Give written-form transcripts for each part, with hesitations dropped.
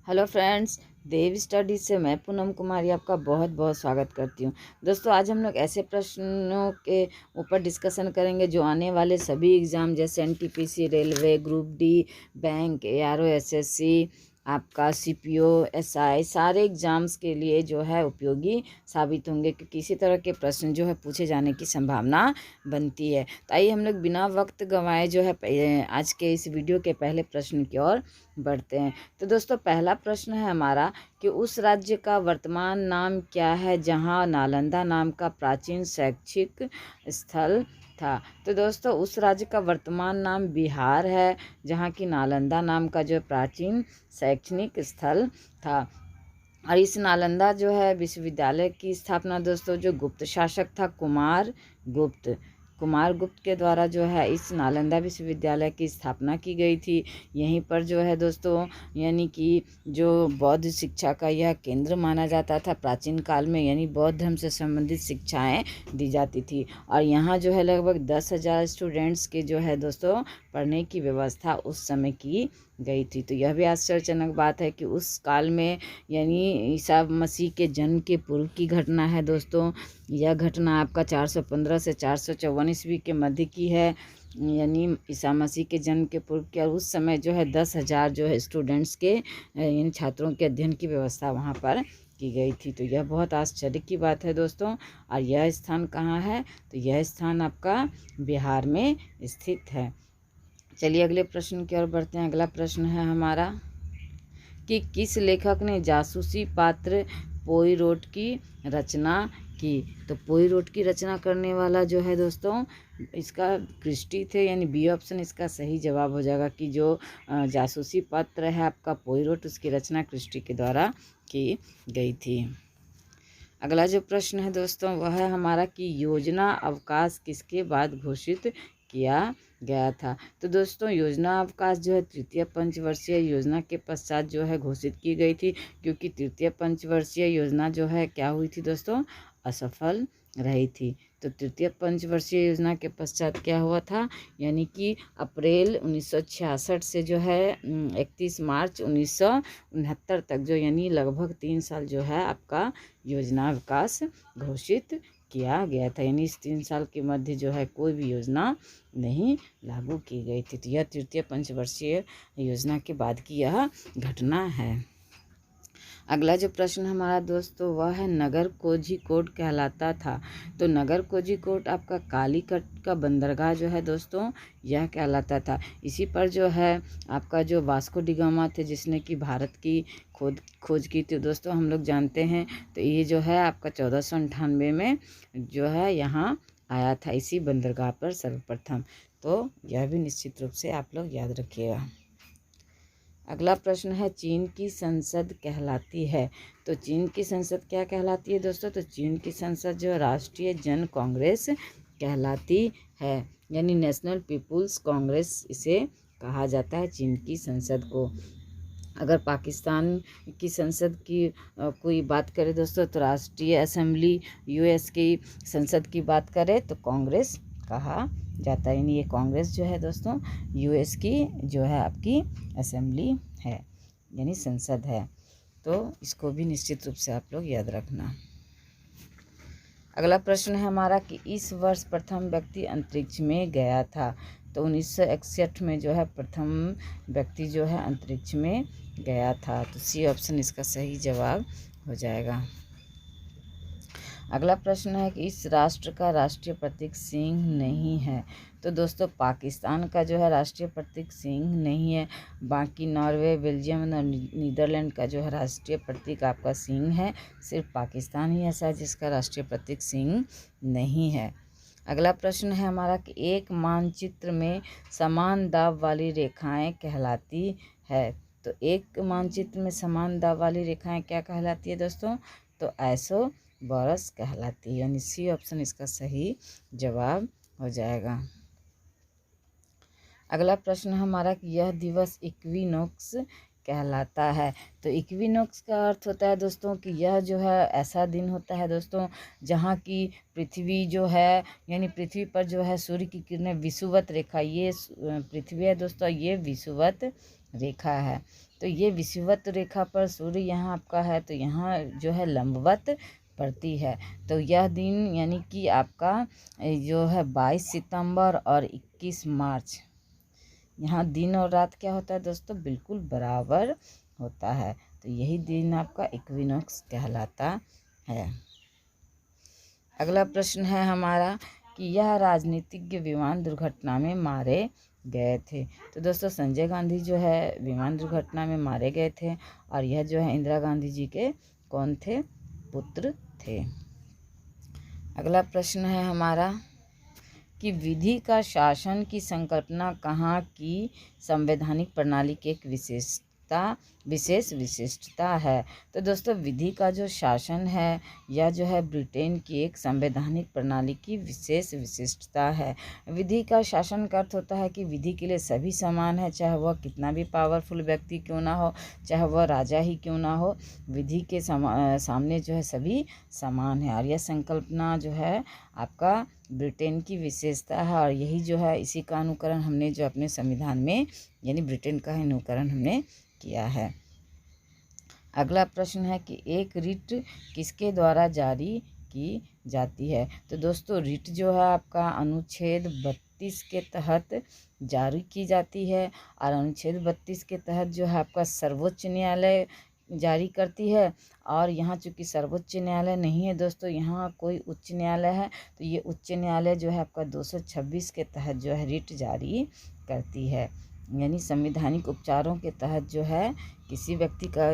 Hello friends, देव study से मैं पूनम कुमारी आपका बहुत बहुत स्वागत करती हूँ। दोस्तों, आज हम लोग ऐसे प्रश्नों के ऊपर डिस्कशन करेंगे जो आने वाले सभी एग्ज़ाम जैसे NTPC, railway, group D, bank, ARO, SSC, आपका सीपीओ, एसआई, सारे एग्ज़ाम्स के लिए जो है उपयोगी साबित होंगे, क्योंकि इसी तरह के प्रश्न जो है पूछे जाने की संभावना बनती है। तो आइए हम लोग बिना वक्त गंवाए जो है आज के इस वीडियो के पहले प्रश्न की ओर बढ़ते हैं। तो दोस्तों, पहला प्रश्न है हमारा कि उस राज्य का वर्तमान नाम क्या है जहां नालंदा नाम का प्राचीन शैक्षिक स्थल था। तो दोस्तों, उस राज्य का वर्तमान नाम बिहार है, जहां की नालंदा नाम का जो प्राचीन शैक्षणिक स्थल था। और इस नालंदा जो है विश्वविद्यालय की स्थापना दोस्तों जो गुप्त शासक था कुमार गुप्त के द्वारा जो है इस नालंदा विश्वविद्यालय की स्थापना की गई थी। यहीं पर जो है दोस्तों, यानी कि जो बौद्ध शिक्षा का यह केंद्र माना जाता था प्राचीन काल में, यानी बौद्ध धर्म से संबंधित शिक्षाएं दी जाती थी। और यहाँ जो है लगभग 10,000 स्टूडेंट्स के जो है दोस्तों पढ़ने की व्यवस्था उस समय की गई थी। तो यह भी आश्चर्यजनक बात है कि उस काल में, यानी ईसा मसीह के जन्म के पूर्व की घटना है दोस्तों। यह घटना आपका 415 से 454 ईस्वी के मध्य की है, यानी ईसा मसीह के जन्म के पूर्व के। और उस समय जो है 10,000 जो है स्टूडेंट्स के, यानी छात्रों के अध्ययन की व्यवस्था वहाँ पर की गई थी। तो यह बहुत आश्चर्य की बात है दोस्तों। और यह स्थान कहाँ है? तो यह स्थान आपका बिहार में स्थित है। चलिए अगले प्रश्न की ओर बढ़ते हैं। अगला प्रश्न है हमारा कि किस लेखक ने जासूसी पात्र पोइरोट की रचना की। तो पोइरोट की रचना करने वाला जो है दोस्तों इसका क्रिस्टी थे, यानी बी ऑप्शन इसका सही जवाब हो जाएगा कि जो जासूसी पत्र है आपका पोइरोट, उसकी रचना क्रिस्टी के द्वारा की गई थी। अगला जो प्रश्न है दोस्तों वह है हमारा कि योजना अवकाश किसके बाद घोषित किया गया था। तो दोस्तों, योजना अवकाश जो है तृतीय पंचवर्षीय योजना के पश्चात जो है घोषित की गई थी, क्योंकि तृतीय पंचवर्षीय योजना जो है क्या हुई थी दोस्तों, असफल रही थी। तो तृतीय पंचवर्षीय योजना के पश्चात क्या हुआ था, यानी कि अप्रैल 1966 से जो है 31 मार्च 1969 तक जो, यानी लगभग 3 साल जो है आपका योजना अवकाश घोषित किया गया था। यानी इस 3 साल के मध्य जो है कोई भी योजना नहीं लागू की गई थी। तो यह तृतीय पंचवर्षीय योजना के बाद की यह घटना है। अगला जो प्रश्न हमारा दोस्तों वह है नगर कोझिकोड कहलाता था। तो नगर कोझिकोड आपका कालीकट का बंदरगाह जो है दोस्तों यह कहलाता था। इसी पर जो है आपका जो वास्को डी गामा थे जिसने कि भारत की खोज की थी दोस्तों, हम लोग जानते हैं। तो ये जो है आपका 1498 में जो है यहाँ आया था इसी बंदरगाह पर सर्वप्रथम। तो यह भी निश्चित रूप से आप लोग याद रखिएगा। अगला प्रश्न है चीन की संसद कहलाती है। तो चीन की संसद क्या कहलाती है दोस्तों? तो चीन की संसद जो राष्ट्रीय जन कांग्रेस कहलाती है, यानी नेशनल पीपुल्स कांग्रेस इसे कहा जाता है चीन की संसद को। अगर पाकिस्तान की संसद की कोई बात करें दोस्तों, तो राष्ट्रीय असेंबली यूएस की संसद की बात करें तो कांग्रेस कहा जाता है। यानी ये कांग्रेस जो है दोस्तों यूएस की जो है आपकी असेंबली है, यानी संसद है। तो इसको भी निश्चित रूप से आप लोग याद रखना। अगला प्रश्न है हमारा कि इस वर्ष प्रथम व्यक्ति अंतरिक्ष में गया था। तो 1961 में जो है प्रथम व्यक्ति जो है अंतरिक्ष में गया था। तो सी ऑप्शन इसका सही जवाब हो जाएगा। अगला प्रश्न है कि इस राष्ट्र का राष्ट्रीय प्रतीक सिंह नहीं है। तो दोस्तों, पाकिस्तान का जो है राष्ट्रीय प्रतीक सिंह नहीं है। बाकी नॉर्वे, बेल्जियम और नीदरलैंड का जो है राष्ट्रीय प्रतीक आपका सिंह है। सिर्फ पाकिस्तान ही ऐसा है जिसका राष्ट्रीय प्रतीक सिंह नहीं है। अगला प्रश्न है हमारा कि एक मानचित्र में समान दाब वाली रेखाएं कहलाती है। तो एक मानचित्र में समान दाब वाली रेखाएं क्या कहलाती है दोस्तों? तो आइसोबॉरस कहलाती है, यानी सी ऑप्शन इसका सही जवाब हो जाएगा। अगला प्रश्न हमारा कि यह दिवस इक्विनोक्स कहलाता है। तो इक्विनोक्स का अर्थ होता है दोस्तों कि यह जो है ऐसा दिन होता है दोस्तों जहाँ की पृथ्वी जो है, यानी पृथ्वी पर जो है सूर्य की किरणें विषुवत रेखा, ये पृथ्वी है दोस्तों, ये विषुवत रेखा है। तो ये विषुवत रेखा पर सूर्य यहाँ आपका है, तो यहाँ जो है लंबवत पड़ती है। तो यह दिन यानी कि आपका जो है 22 सितंबर और 21 मार्च, यहाँ दिन और रात क्या होता है दोस्तों, बिल्कुल बराबर होता है। तो यही दिन आपका इक्विनॉक्स कहलाता है। अगला प्रश्न है हमारा कि यह राजनीतिज्ञ विमान दुर्घटना में मारे गए थे। तो दोस्तों संजय गांधी जो है विमान दुर्घटना में मारे गए थे, और यह जो है इंदिरा गांधी जी के कौन थे, पुत्र थे। अगला प्रश्न है हमारा कि विधि का शासन की संकल्पना कहाँ की संवैधानिक प्रणाली की एक विशेष विशिष्टता है। तो दोस्तों विधि का जो शासन है यह जो है ब्रिटेन की एक संवैधानिक प्रणाली की विशेष विशिष्टता है। विधि का शासन का अर्थ होता है कि विधि के लिए सभी समान है, चाहे वह कितना भी पावरफुल व्यक्ति क्यों ना हो, चाहे वह राजा ही क्यों ना हो, विधि के सामने जो है सभी समान है। और यह संकल्पना जो है आपका ब्रिटेन की विशेषता है, और यही जो है इसी का अनुकरण हमने जो अपने संविधान में यानी ब्रिटेन का ही अनुकरण हमने किया है। अगला प्रश्न है कि एक रिट किसके द्वारा जारी की जाती है। तो दोस्तों रिट जो है आपका अनुच्छेद 32 के तहत जारी की जाती है, और अनुच्छेद 32 के तहत जो है आपका सर्वोच्च न्यायालय जारी करती है। और यहाँ चूँकि सर्वोच्च न्यायालय नहीं है दोस्तों, यहाँ कोई उच्च न्यायालय है, तो ये उच्च न्यायालय जो है आपका 226 के तहत जो है रिट जारी करती है। यानी संवैधानिक उपचारों के तहत जो है किसी व्यक्ति का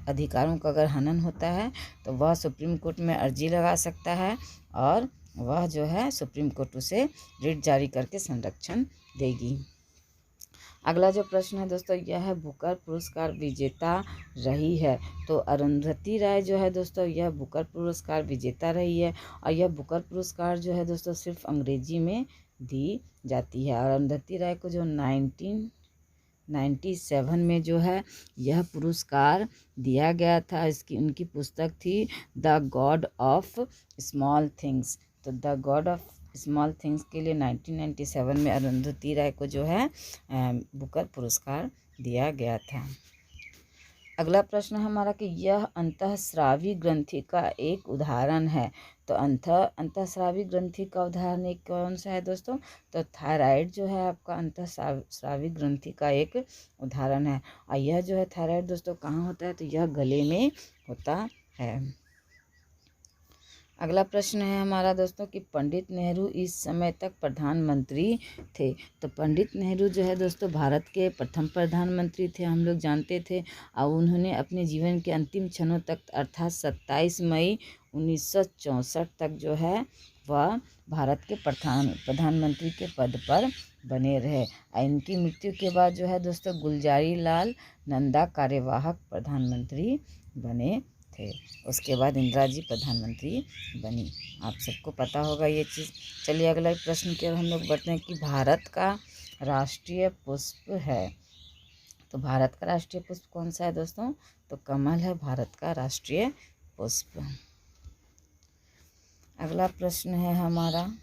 अधिकारों का अगर हनन होता है तो वह सुप्रीम कोर्ट में अर्जी लगा सकता है, और वह जो है सुप्रीम कोर्ट उसे रिट जारी करके संरक्षण देगी। अगला जो प्रश्न है दोस्तों यह है बुकर पुरस्कार विजेता रही है। तो अरुंधति राय जो है दोस्तों यह बुकर पुरस्कार विजेता रही है, और यह बुकर पुरस्कार जो है दोस्तों सिर्फ अंग्रेजी में दी जाती है। और अरुंधति राय को जो 1997 में जो है यह पुरस्कार दिया गया था। उनकी पुस्तक थी the God of Small Things. तो the God of Small Things के लिए 1997 में अरुंधति राय को जो है बुकर पुरस्कार दिया गया था। अगला प्रश्न हमारा कि यह अंतःस्रावी ग्रंथि का एक उदाहरण है। तो अंतःस्रावी ग्रंथि का उदाहरण एक कौन सा है दोस्तों, तो थायराइड जो है आपका अंतःस्रावी ग्रंथि का एक उदाहरण है। और यह जो है थायराइड दोस्तों कहाँ होता है, तो यह गले में होता है। अगला प्रश्न है हमारा दोस्तों कि पंडित नेहरू इस समय तक प्रधानमंत्री थे। तो पंडित नेहरू जो है दोस्तों भारत के प्रथम प्रधानमंत्री थे, हम लोग जानते थे। और उन्होंने अपने जीवन के अंतिम क्षणों तक अर्थात 27 मई 1964 तक जो है वह भारत के प्रधानमंत्री के पद पर बने रहे। इनकी मृत्यु के बाद जो है दोस्तों गुलजारी लाल नंदा कार्यवाहक प्रधानमंत्री बने थे। उसके बाद इंदिरा जी प्रधानमंत्री बनी। आप सबको पता होगा ये चीज़। चलिए अगला प्रश्न की ओर हम लोग बढ़ते हैं कि भारत का राष्ट्रीय पुष्प है। तो भारत का राष्ट्रीय पुष्प कौन सा है दोस्तों, तो कमल है भारत का राष्ट्रीय पुष्प। अगला प्रश्न है हमारा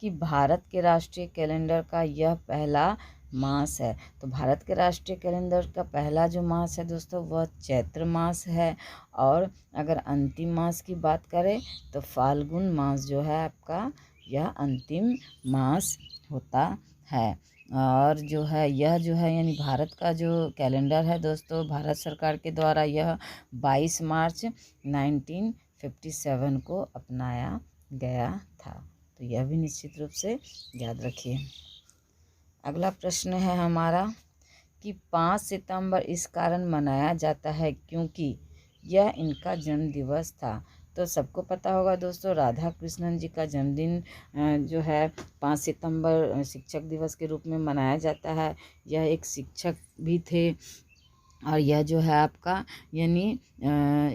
कि भारत के राष्ट्रीय कैलेंडर का यह पहला मास है। तो भारत के राष्ट्रीय कैलेंडर का पहला जो मास है दोस्तों वह चैत्र मास है। और अगर अंतिम मास की बात करें तो फाल्गुन मास जो है आपका यह अंतिम मास होता है। और जो है यह जो है यानी भारत का जो कैलेंडर है दोस्तों भारत सरकार के द्वारा यह 22 मार्च 1957 को अपनाया गया था। तो यह भी निश्चित रूप से याद रखिए। अगला प्रश्न है हमारा कि 5 सितंबर इस कारण मनाया जाता है क्योंकि यह इनका जन्म दिवस था। तो सबको पता होगा दोस्तों राधा कृष्णन जी का जन्मदिन जो है 5 सितंबर शिक्षक दिवस के रूप में मनाया जाता है। यह एक शिक्षक भी थे, और यह जो है आपका यानी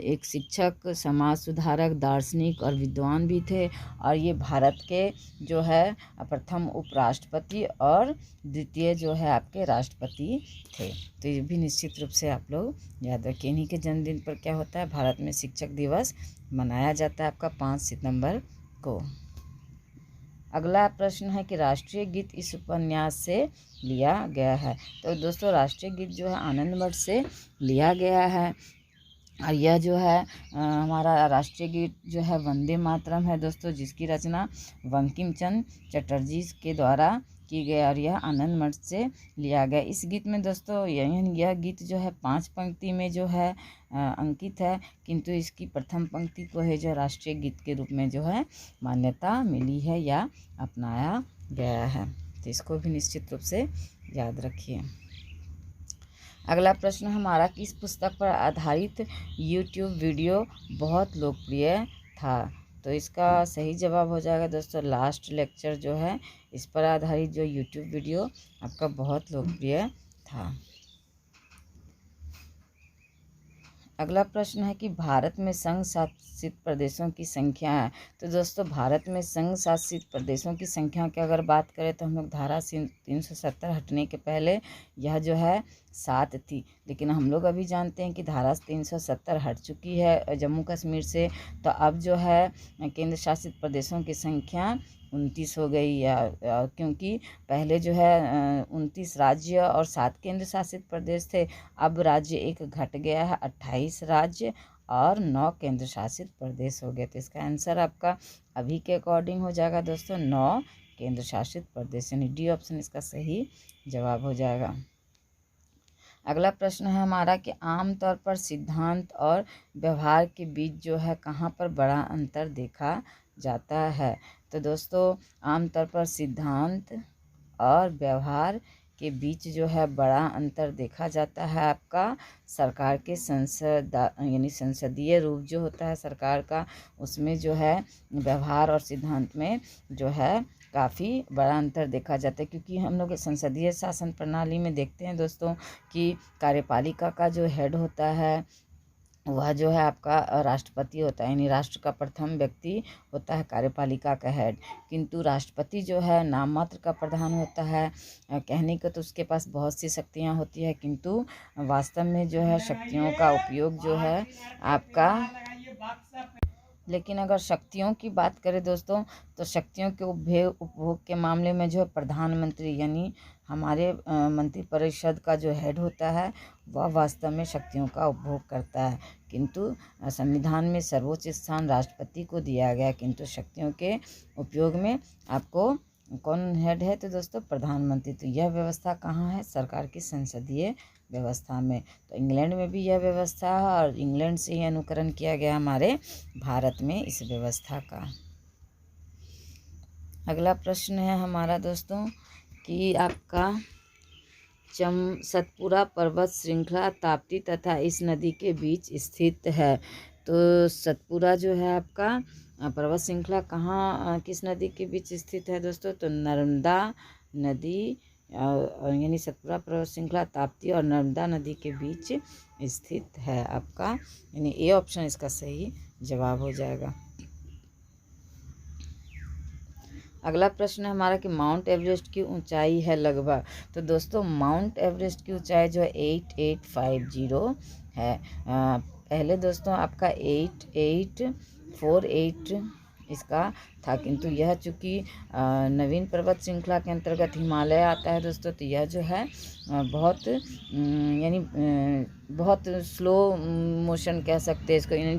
एक शिक्षक, समाज सुधारक, दार्शनिक और विद्वान भी थे। और ये भारत के जो है प्रथम उपराष्ट्रपति और द्वितीय जो है आपके राष्ट्रपति थे। तो ये भी निश्चित रूप से आप लोग याद रखिए। इन्हीं के जन्मदिन पर क्या होता है, भारत में शिक्षक दिवस मनाया जाता है आपका 5 सितंबर को। अगला प्रश्न है कि राष्ट्रीय गीत इस उपन्यास से लिया गया है। तो दोस्तों राष्ट्रीय गीत जो है आनंदमठ से लिया गया है। और यह जो है हमारा राष्ट्रीय गीत जो है वंदे मातरम है दोस्तों, जिसकी रचना बंकिम चंद्र चटर्जी के द्वारा की गई और यह आनंद मठ से लिया गया। इस गीत में दोस्तों यह गीत जो है 5 पंक्ति में जो है अंकित है, किंतु इसकी प्रथम पंक्ति को है जो राष्ट्रीय गीत के रूप में जो है मान्यता मिली है या अपनाया गया है। तो इसको भी निश्चित रूप से याद रखिए। अगला प्रश्न हमारा, किस पुस्तक पर आधारित यूट्यूब वीडियो बहुत लोकप्रिय था? तो इसका सही जवाब हो जाएगा दोस्तों लास्ट लेक्चर जो है इस पर आधारित जो यूट्यूब वीडियो आपका बहुत लोकप्रिय था। अगला प्रश्न है कि भारत में संघ शासित प्रदेशों की संख्या है। तो दोस्तों भारत में संघ शासित प्रदेशों की संख्या की अगर बात करें तो हम लोग धारा 370 हटने के पहले यह जो है 7 थी, लेकिन हम लोग अभी जानते हैं कि धारा 370 हट चुकी है जम्मू कश्मीर से। तो अब जो है केंद्र शासित प्रदेशों की संख्या 29 हो गई है, क्योंकि पहले जो है 29 राज्य और 7 केंद्र शासित प्रदेश थे। अब राज्य एक घट गया है, 28 राज्य और 9 केंद्र शासित प्रदेश हो गए। तो इसका आंसर आपका अभी के अकॉर्डिंग हो जाएगा दोस्तों 9 केंद्र शासित प्रदेश, यानी डी ऑप्शन इसका सही जवाब हो जाएगा। अगला प्रश्न है हमारा कि आमतौर पर सिद्धांत और व्यवहार के बीच जो है कहाँ पर बड़ा अंतर देखा जाता है? तो दोस्तों आमतौर पर सिद्धांत और व्यवहार के बीच जो है बड़ा अंतर देखा जाता है आपका सरकार के यानी संसदीय रूप जो होता है सरकार का, उसमें जो है व्यवहार और सिद्धांत में जो है काफ़ी बड़ा अंतर देखा जाता है। क्योंकि हम लोग संसदीय शासन प्रणाली में देखते हैं दोस्तों कि कार्यपालिका का जो हेड होता है वह जो है आपका राष्ट्रपति होता है, यानी राष्ट्र का प्रथम व्यक्ति होता है कार्यपालिका का हेड। किंतु राष्ट्रपति जो है नाम मात्र का प्रधान होता है, कहने को तो उसके पास बहुत सी शक्तियां होती है, किंतु वास्तव में जो है शक्तियों का उपयोग जो है आपका, लेकिन अगर शक्तियों की बात करें दोस्तों तो शक्तियों के उपभोग के मामले में जो है प्रधानमंत्री यानी हमारे मंत्रिपरिषद का जो हेड होता है वह वास्तव में शक्तियों का उपभोग करता है। किंतु संविधान में सर्वोच्च स्थान राष्ट्रपति को दिया गया, किंतु शक्तियों के उपयोग में आपको कौन हेड है? तो दोस्तों प्रधानमंत्री। तो यह व्यवस्था कहाँ है? सरकार की संसदीय व्यवस्था में। तो इंग्लैंड में भी यह व्यवस्था है और इंग्लैंड से ही अनुकरण किया गया हमारे भारत में इस व्यवस्था का। अगला प्रश्न है हमारा दोस्तों कि आपका सतपुरा पर्वत श्रृंखला ताप्ती तथा इस नदी के बीच स्थित है। तो सतपुरा जो है आपका पर्वत श्रृंखला कहाँ किस नदी के बीच स्थित है दोस्तों? तो नर्मदा नदी यानी सतपुरा पर्वत श्रृंखला ताप्ती और नर्मदा नदी के बीच स्थित है आपका, यानी ए ऑप्शन इसका सही जवाब हो जाएगा। अगला प्रश्न है हमारा कि माउंट एवरेस्ट की ऊंचाई है लगभग। तो दोस्तों माउंट एवरेस्ट की ऊंचाई जो है 8850 है। पहले दोस्तों आपका 8848 इसका था, किंतु यह चूँकि नवीन पर्वत श्रृंखला के अंतर्गत हिमालय आता है दोस्तों, तो यह जो है बहुत यानी बहुत स्लो मोशन कह सकते हैं इसको, यानी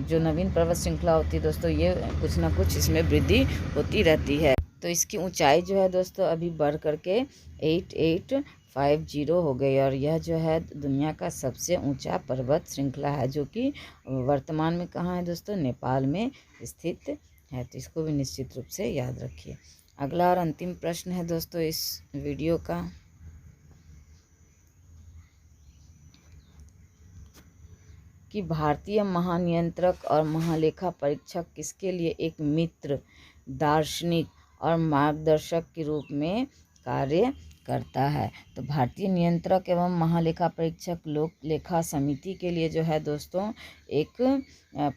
जो नवीन पर्वत श्रृंखला होती है दोस्तों ये कुछ ना कुछ इसमें वृद्धि होती रहती है। तो इसकी ऊंचाई जो है दोस्तों अभी बढ़ करके 8850 हो गई और यह जो है दुनिया का सबसे ऊंचा पर्वत श्रृंखला है, जो कि वर्तमान में कहाँ है दोस्तों? नेपाल में स्थित है। तो इसको भी निश्चित रूप से याद रखिए। अगला और अंतिम प्रश्न है दोस्तों इस वीडियो का कि भारतीय महानियंत्रक और महालेखा परीक्षक किसके लिए एक मित्र, दार्शनिक और मार्गदर्शक के रूप में कार्य करता है? तो भारतीय नियंत्रक एवं महालेखा परीक्षक लोक लेखा समिति के लिए जो है दोस्तों एक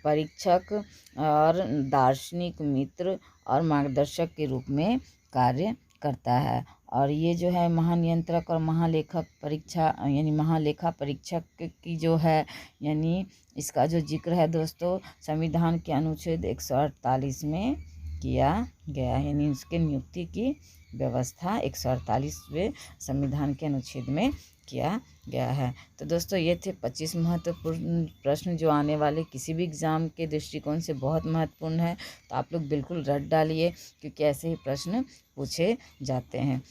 परीक्षक और दार्शनिक मित्र और मार्गदर्शक के रूप में कार्य करता है। और ये जो है महानियंत्रक और महालेखक परीक्षा यानी महालेखा परीक्षक की जो है यानी इसका जो जिक्र है दोस्तों संविधान के अनुच्छेद 148 में किया गया, यानी उसके नियुक्ति की व्यवस्था 148वें संविधान के अनुच्छेद में किया गया है। तो दोस्तों ये थे 25 महत्वपूर्ण प्रश्न जो आने वाले किसी भी एग्ज़ाम के दृष्टिकोण से बहुत महत्वपूर्ण है। तो आप लोग बिल्कुल रट डालिए, क्योंकि ऐसे ही प्रश्न पूछे जाते हैं।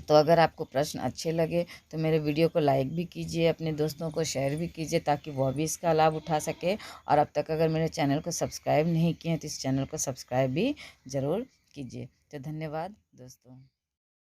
तो अगर आपको प्रश्न अच्छे लगे तो मेरे वीडियो को लाइक भी कीजिए, अपने दोस्तों को शेयर भी कीजिए, ताकि वह भी इसका लाभ उठा सके। और अब तक अगर मेरे चैनल को सब्सक्राइब नहीं किए हैं तो इस चैनल को सब्सक्राइब भी ज़रूर कीजिए। तो धन्यवाद दोस्तों।